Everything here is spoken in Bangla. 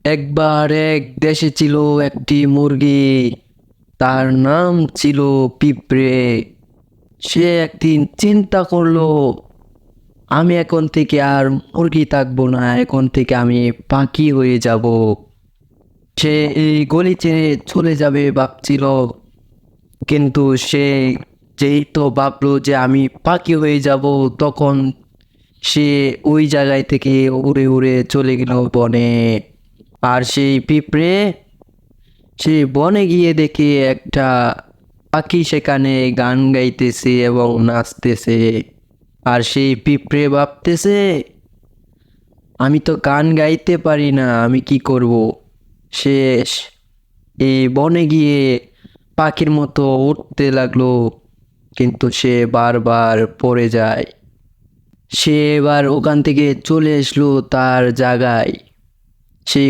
একবার এক দেশে ছিল একটি মুরগি, তার নাম ছিল পিঁপড়ে। সে একদিন চিন্তা করলো, আমি এখন থেকে আর মুরগি থাকবো না, এখন থেকে আমি পাখি হয়ে যাব। সে এই গলি ছেড়ে চলে যাবে ভাবছিল, কিন্তু সে যেই তো ভাবলো যে আমি পাখি হয়ে যাব, তখন সে ওই জায়গায় থেকে উড়ে উড়ে চলে গেল বনে। আর সেই পিঁপড়ে সে বনে গিয়ে দেখে একটা পাখি সেখানে গান গাইতেছে এবং নাচতেছে। আর সেই পিঁপড়ে ভাবতেছে, আমি তো গান গাইতে পারি না, আমি কি করব। সে এই বনে গিয়ে পাখির মতো উঠতে লাগলো, কিন্তু সে বারবার পড়ে যায়। সে এবার ওখান থেকে চলে আসলো তার জায়গায়, সেই